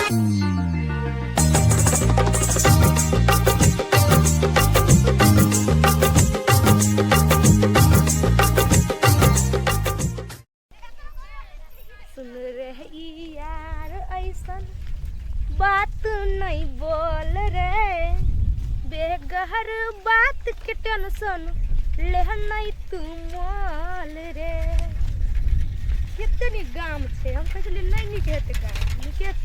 सुन रही यार ऐसन बात नहीं बोल रे, बेगहर बात के टेंशन ले नहीं तू मोल रे। कितनी गाम छे हम कहले नहीं निकेत गाम निकेत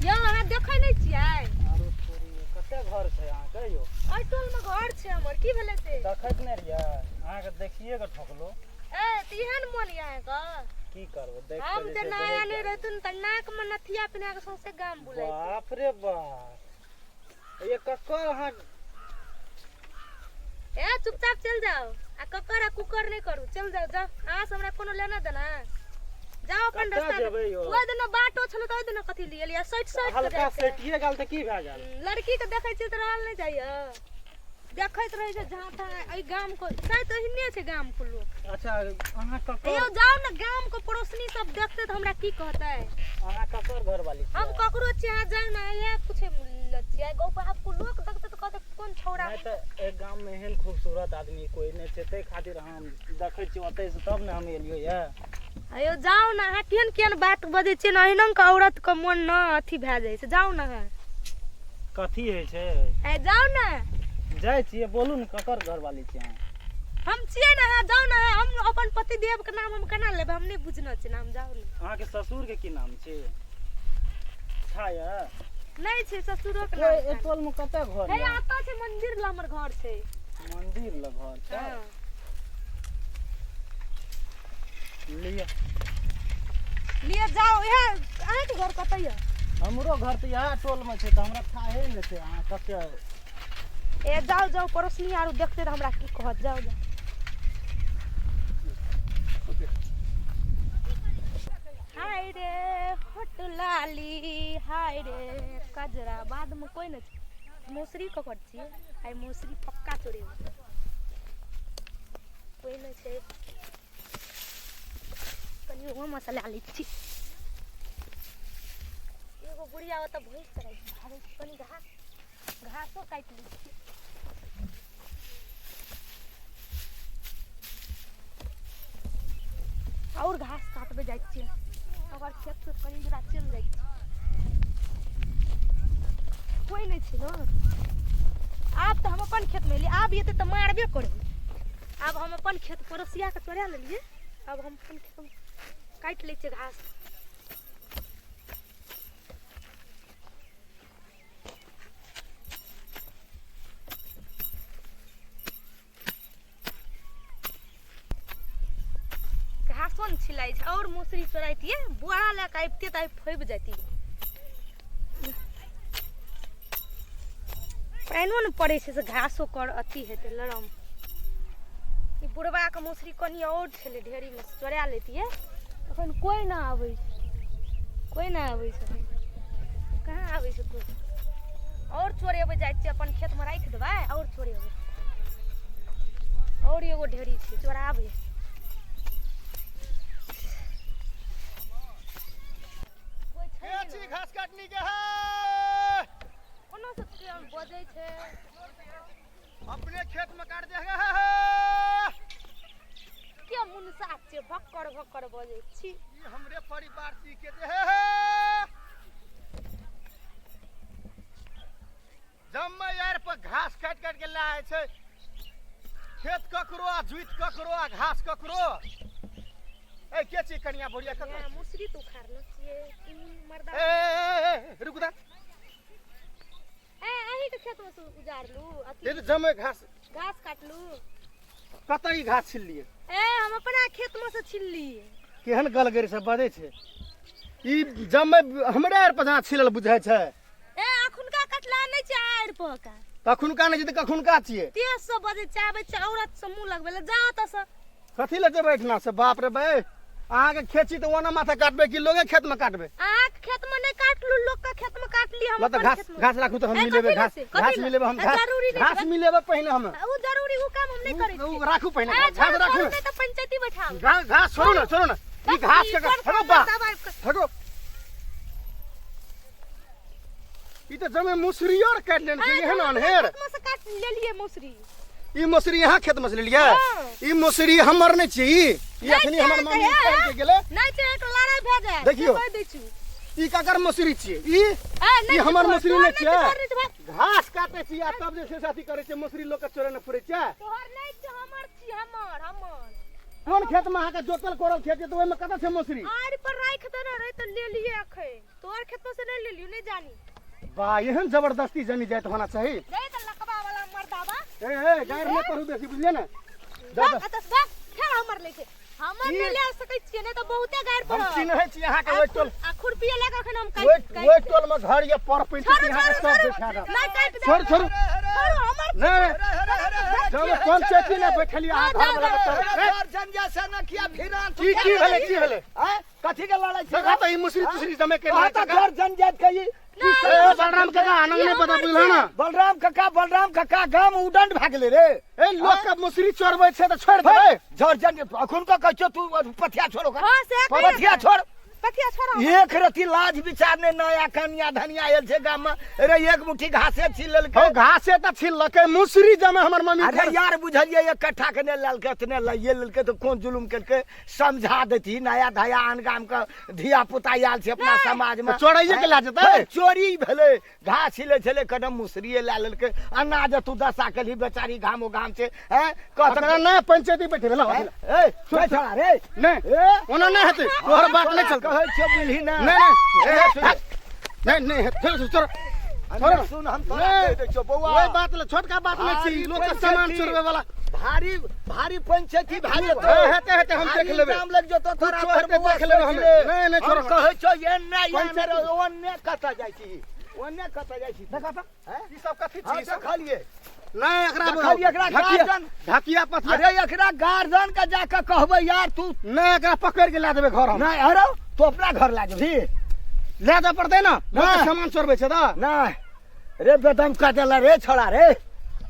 यहाँ देखै नै छियै। आरो छोरी कते घर छै अहाँ कहियो? ओइ टोल में घर छै हमर, की भेलै से? देखैत नै रिया अहाँ के देखिए के ठोकलो। ए तिहन मोन यहाँ का की करबो देख हम जे नया नहीं रहतन त नाक में नथिया पिना के सौसे गाम बुलाई। बाप रे बाप ये कक्कर अहाँ ए चुपचाप चल जाओ आ कक्कर आ कुकर नहीं करू, चल जाओ जाओ। अहाँ से हमरा कोनो लेना देना जाओ अपन रास्ता। ओइ दिन बाटो छलो त ओइ दिन कथि लियलिया सट सट हल्का सेटिए गेल त की भए गेल? लड़की के देखै छी त रहल नहीं जाइए, देखैत रहे छै जहां था एई गाम को शायद हिन्ने छै गाम को लोग। अच्छा अहाँ कक्कर यो जाओ न गाम को पड़ोसनी सब देखते त हमरा की कहतै? अहाँ कक्कर घर वाली छी? हम ककरो छी अहाँ जाओ न ये कुछ लचिया गो पर आपको लोग देखते त कहते कौन छौड़ा नहीं त एक गाम में एहन खूबसूरत आदमी कोई नहीं छै तै खातिर हम देखै छी ओतै से तब न हम एलियो ये। अयो जाओ न अहाँ केन केन बात बजै छी न एहन के औरत के मन न अथी भए जाय छै। जाओ न अहाँ कथी है छै? ए जाओ न जाय छियै बोलू न कक्कर घर वाली छी अहाँ? हम छियै न अहाँ जाओ न हम अपन पति देव के नाम हम केना लेबै हम नहीं बुझना छै नाम। जाओ न अहाँ के ससुर के की नाम छै? छाया नहीं छै ससुरो के ए नाम। टोल में कते घर हे है? आता छै मंदिर ल हमर घर छै। मंदिर ल घर छै? हां लिया लिए जाओ यहां अहाँ के घर कतै है? हमरो घर त यहाँ टोल में छै त हमरा थाहे नै छै अहाँ कते। ए जाओ जाओ पड़ोसनी आरो देखते त हमरा की कहत। जाओ जाओ हाय रे होट लाली हाय रे कजरा बाद में कोई न मौसरी ककर छी आई मौसरी पक्का तोड़े कोई न छै कनी वो मसाला ली छी। एगो बुढ़िया ओत भैंस चराई भागे कनी घासो काट ली छी। और घास काटबे जाय छी अगर खेत से कनी दूरा चल जाय छी कोई नहीं छै न। आब तो हम अपन खेत में एलिए आब ये तो मारबे करे। अब हम अपन खेत पड़ोसिया के चोरा लेलिए अब हम अपन खेत में काट ले छी घास। घासों छिलाई छै और मौसरी चोराइतिए बोरा ले के आबिते त फैब जाती। पानिओ न पड़े छै से घासो कर अथी हेतै लरम। ई बुढ़वा के मौसरी कनी और छले ढेरी में चोरा लेतिए अखन कोई ना आबै छै कहाँ आबै छै कोई। और चोरेबे जाय छी अपन खेत में राख देबै और चोरेबे और एगो ढेरी छै चोराबै। घास काटनी के है कोनो से हम बजै छै अपने खेत में काट दे के मुनसा छै भक्कर भक्कर बजै छी। ई हमरे परिवार सी के दे है जम्मे यार पर घास काट काट के लाए छै खेत ककरो आ जुइत ककरो आ घास ककरो। ए के छी कनिया बुढ़िया ककरो मुसरी तो खारना छिए तीन मर्दा। ए रुक दा ए अही के खेत में से उजाड़ लू ये तो जमे घास काट लू कतई घास छिल लिए। ए हम अपना खेत में से छिल लिए केहन गलगरी से बजै छै ई जमे हमरे आर पर जहाँ छिलल बुझाय छै। ए अखुनका कटला नै छै आड़ पर का कखुनका नै छै त कखुनका छियै। तेज से बजे चाहबे छै औरत से मुंह लगबे ले जाओ त से कथी ले जेबै इतना से बाप रे बे अहाँ के खेती तो ओना माथा काटबे कि लोगे खेत में काटबे? अहाँ के खेत में नहीं काट लू लोग का खेत में काट ली हम मतलब घास राखू तो हम मिलेबे घास मिलेबे हम घास मिलेबे पहिने हम वो जरूरी वो काम हम नहीं करे छी। वो राखू पहिने घास राखू नहीं तो पंचायती बैठाओ घास छोड़ो ना ई घास के हटो बा हटो ई तो जमे मुसरी और काट लेन के है ना अनहेर खेत में से काट ले लिए मौसरी ई मुसरी यहाँ खेत में से ले लिया हाँ। ई मुसरी हमर नहीं छी ई अखनी हमर मम्मी काट के गेले नहीं चाहिए तो लड़ाई भे जाए देखियो। कह दै छी ई ककर मुसरी छी ई हमर मुसरी नहीं छी घास काटे छी आ तब जे से साथी करे छै मुसरी लोग के चोरे न फुरे छै तोहर नहीं छी हमर छी हमर कोन खेत में आके जोतल कोरल खेत तो ओय में कत छै मुसरी आड़ पर राख देना रहे तो ले लिए अखे तोहर खेत से नहीं ले लियो नहीं जानी बा एहन जबरदस्ती जमी जात होना चाहिए दे त लकबा वाला मर्दावा ए गायर में पढ़ू बेसी बुझलिए ना बाप खेल हमर ले के हमर ले ले सकै छियै नहीं तो बहुते गायर पर हम चिन्है छी यहाँ के ओइ टोल आ खुरपिया लगा अखन हम काट ओइ टोल में घर ये पर पैंती यहाँ के सब देखा दा नहीं काट दे छोड़ छोड़ हमर नहीं जब कौन चेती ना बैठली आ घर वाला घर जंजा से न किया फिरा की भेले हैं कथी के लड़ाई छै देखा तो ई मुसरी तुसरी जमे के कहा तो घर जंजात कही ए बलराम काका आनंद नहीं पता बुझला ना बलराम काका गाम उडंड भाग ले रे ए लोग का मुसरी चोरबै छै त छोड़ देबै झर जंज अखुन का कहछो तू पथिया छोड़ो का हां से पथिया छोड़ पथिया छोड़ एक रति लाज विचार ने नया कन्या धनिया आयल छै गाम में रे एक मुट्ठी घासे छील हो लेलकै घासे त छिल लके मुसरी जमे हमर मम्मी अरे यार बुझलिए एक कट्ठा के ने लेलकै तने लइए लेलकै तो कोन जुलुम केलकै समझा देती नया धया आन गाम का धिया पुता आयल छै अपना समाज में चोरैये के ला जेतै चोरी भेलै घास छिले छले कदम मुसरिए ला लेलकै अनाज तू दशा केली बेचारी घामो घाम छै हैं कतरा ना पंचायती बैठे भेला ए छोड़ा रे नहीं ए ओना नहीं हेतै तोहर बात नहीं चलतै कहै छै बुझली ना नहीं चल चल अरे सुन हम तोरा कह दै छौ बौआ ओए बात ले छोटका बात नहीं छी लोग का सामान चोरबे वाला भारी पंचायती भारी हेते हम देख लेबै नाम लग जतो तोरा कुछो हेतै देख लेबै हम नहीं छोड़ कहै छौ एन्ने ओन्ने कता जाइ छी ओन्ने कता जाइ छी देखा त ई सब कथि छी हम खालिए नहीं एकरा खाली एकरा गार्डन ढाकिया पथिया अरे एकरा गार्डन का जाके कहबै यार तू नहीं एकरा पकड़ के ला देबै घर हम नहीं अरे तू अपना घर ला जेबही ले जा पड़तै ना नहीं। लोग सामान चोरबै छै त नहीं रे बेदम का देला रे छोड़ा रे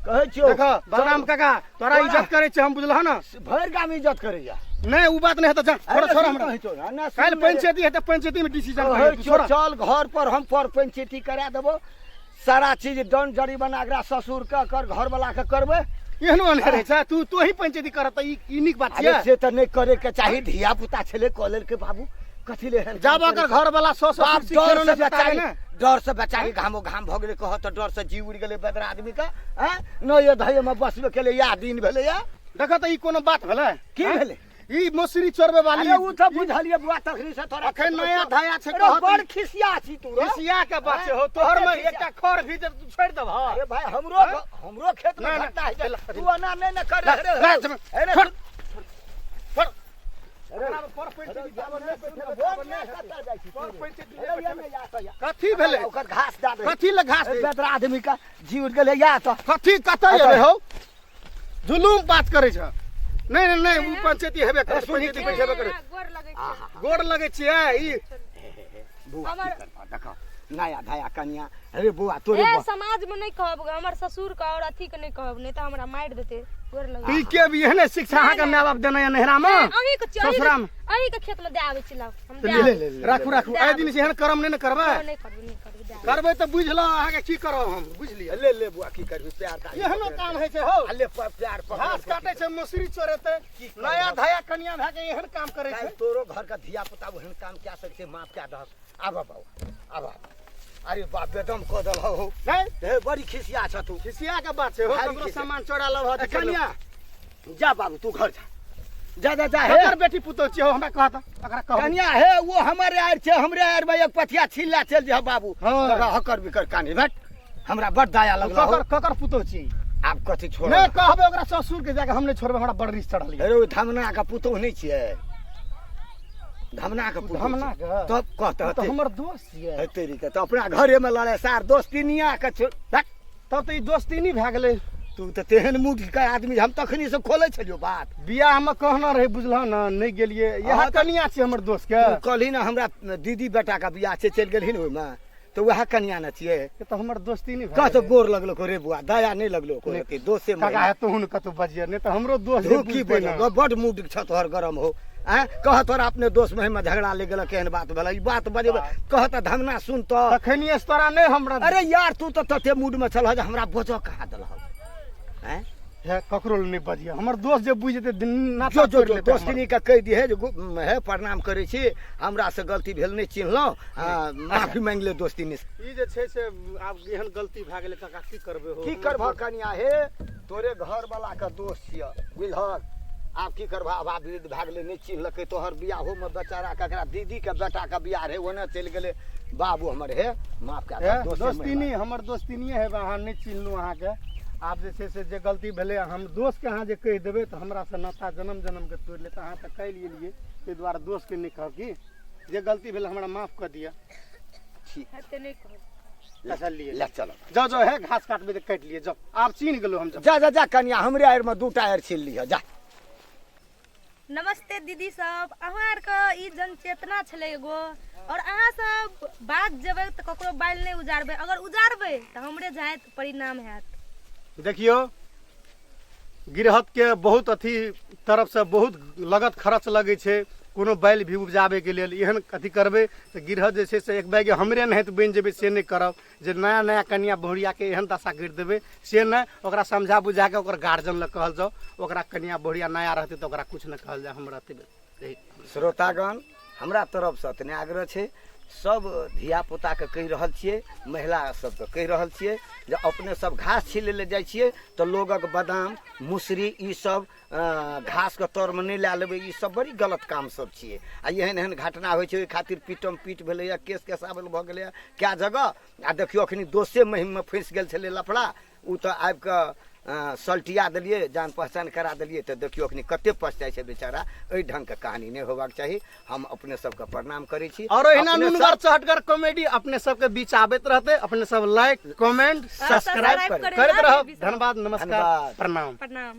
कहै छियो देखो बलराम काका तोरा इज्जत करे छै हम बुझलह ना भर गाम इज्जत करैया नहीं उ बात नहीं हेतै जा छोड़ हमरा काल पंचायती हेतै पंचायती में डिसीजन छोड़ चल घर पर हम पर पंचायती करा देबो सारा चीज दंड जरिमाना एकरा ससुर के कर घर वाला के करबै एहनो अनहरे छै तू ही पंचायती करत ई नीक बात अरे छै से त नहीं करे के चाही धिया पुता छले कॉलेज के बाबू कथी ले हन जब अगर घर वाला सो बाप डर से बेचारी ना डर से बेचारी घामो घाम भ गेले कह त डर से जीव उड़ गेले बेदर आदमी का हैं न ये धय में बसबे केले या दिन भेले या देखो त ई कोनो बात भेलै की भेले ई मुसरी चोरबे वाली अरे उ त बुझलिए बुआ तखरी से तोरा अखन नया धया छै अरे बड़ खिसिया छी तू रे खिसिया के बात छै हो तोहर में एकटा खर भीतर तू छोड़ देब अरे भाई हमरो खेत में नहीं, घाटा है नहीं, तू अना नहीं न कर रे अरे छोड़ छोड़ कथी भेलै ओकर घास दे दे कथी ले घास दे? बेदर आदमी का जीव उड़ गेले या त कथी कतै एले हो जुलूम बात करे छ नहीं नहीं नहीं उ पंचायती हेबे करे पंचायती बैठेबे करे गोर लगै छै गोड़ लगे छियै ई बुआ हमर- देखो नया धया कन्या अरे बुआ तोरे ए समाज में नहीं कहब हमर ससुर का और अथी के नहीं कहब नहीं तो हमरा मार देते गोर लगै ई के भी एहने शिक्षा अहाँ के माय बाप देने नहरा में अही के ससुरा में अही के खेत में दे आबै छी लाउ हम दे ले आबै। राखू राखू आइ दिन से एहन कर्म नहीं न करबै नहीं करबै नहीं करबै दे आबै। करबै त बुझ ल अहाँ के की करब हम बुझलिए ले ले बुआ की करबी प्यार का एहनो काम है छै हो ले प्यार घास काटे छै मसूरी चोरेते नया धया कन्या भए के एहन काम करे छै तोरो घर का धिया पुता ओहन काम क्या सकते माफ क्या दहक आबा बाबा आबा अरे बाप बेदम को दल हो नहीं हे बड़ी खिसिया छ तू खिसिया के बात छै हो भारी ककरो खिसिया। सामान चोरा लभ ए, कन्या जा बाबू तू घर जा हेकर हे बेटी पुतौ छियै हो हमरा कहत एकरा कह कन्या हे वो हमारे आर छे हमरे आर में एक पथिया छिल्ला चल जा बाबू हाँ। हकर बिकर कानी बैठ हमरा बड़ दया लगला हो ककर पुतौ छी आप कथी छोड़ नहीं कहबे ओकरा ससुर के जाके हम नहीं छोड़बे हमरा बड़ रिस चढ़ल अरे धमना का पुतोह नहीं छिए धमना का पुतोह धमना छियै। के? तब कहत तो हमर दोस्त छियै है तेरी के तो अपना घरे में लड़े सार दोस्ती निया के छोड़ बैठ। तब तो ई दोस्ती नहीं भए गेलै तू तो तेहन मुठ का आदमी हम तखनी से खोले छलियो बात बियाह में कहना रहे बुझलह ना नहीं गेलिए यह हाँ, तो- कनिया छै हमर दोस्त के तू कहली ना हमरा दीदी बेटा का बियाह छै चल गेलहिन ओइमे तो वह कन्या न छिए ये तो हमर दोस्ती नहीं कह भए तो गेलै। गोर लगलो को रे बुआ दया नहीं लगलो को नहीं। रे दोसे में काका है तोहन कतौ बजिए नहीं तो हमरो दोस्त धोखी बुझतै ना। बोल बड़ मूड छ तोहर गरम हो कह तोरा अपने दोस्त में झगड़ा ले गेल केहन बात भेल ई बात बजे कह त धमना सुन तो तखनी तोरा नहीं हमरा अरे यार तू तो तते मूड में चल जे हमरा बोझ कहा दल हैं है ककरो नहीं बजिया हमर दोस्त जे बुझ जेते दिन ना जो जो जो दोस्तिनी का कह दी है जो है प्रणाम करे छी हमरा से गलती भेल नहीं चिन्हलो माफी मांग ले दोस्तिनी से ई जे छै से आब एहन गलती भए गेलै त की करबे हो की करबह कनिया हे तोरे घर वाला का दोस्त छिय बुझलहक आब की करबह आबा विरुद्ध भए गेलै नहीं चिन्हलकै तोहर बियाहो में बेचारा ककरा दीदी के बेटा के बियाह रहे ओने चलि गेलै बाबू हमर हे माफ कर दोस्तिनी हमर दोस्तिनी है अहाँ नहीं चिन्हलू अहाँ के आप जे छै से जे गलती भेलै हम दोस्त के अहाँ जे कहि देबै तऽ हमरा से नाता जन्म जन्म के तोड़ि लेत अहाँ तऽ कहि लेलियै ताहि दुआरे दोस्त के नहीं कहब की जे गलती भेलै हमरा माफ कर दिया ठीक हते नहीं कहो चलिए ले चलो जाओ जाओ है घास काटबे तऽ काटि लिए जाओ आब चिन्ह गेलो हम जा जा जा कनिया हमरे आएर में दूटा आएर छीन लिह जा नमस्ते दीदी सब अहाँ आरके ई जनचेतना छलै एगो और अहाँ सब बात जेबै तऽ ककरो बाइल नहीं उजारबै अगर उजारबै तऽ हमरे जायत परिणाम हैत देखियो गिरहत के बहुत अथी तरफ से बहुत लगत खर्च लगे छै कोनो बैल भी उपजाबे के लेल एहन अथी करबै तऽ गिरहत जे छै से एक बैग हमरे नहीं तऽ बनि जेबै से नहीं करब जे नया नया कनिया बहुरिया के एहन दशा करि देबै से नहीं ओकरा समझा बुझा के ओकर गार्जियन लग कहल जाओ ओकरा कनिया बहुरिया नया रहतै तऽ ओकरा कुछ नहीं कहल जाए हमरा रहतै श्रोतागण हमरा तरफ से तने आग्रह छै सब धिया पुता के कहि रहल छियै महिला सबके कहि रहल छियै जे अपने सब घास छीले ले जाइ छियै तऽ लोगक बादाम मुसरी ई सब घास के तौर में नहीं लए लेबै ई सब बड़ी गलत काम सब छियै आ एहन एहन घटना होइ छै ओहि खातिर पीटम पीट भेलैया केस केसावल भऽ गेलैया कए जगह आ देखियो अखनी दोषे महिम में फँसि गेल छलै लफड़ा उ तऽ आबि कऽ सल्टिया दिलियै जान पहचान करा दिलियै तऽ देखियो अखनी कते पछताइ छै बेचारा एहि ढंग के कहानी नहीं होबाक चाही हम अपने सबके प्रणाम करै छी और एहना नुनगर चहटगर कॉमेडी अपने सबके बीच आबैत रहते अपने सब लाइक कमेंट सब्सक्राइब करैत रहब धन्यवाद नमस्कार धन्यवाद। प्रणाम प्रणाम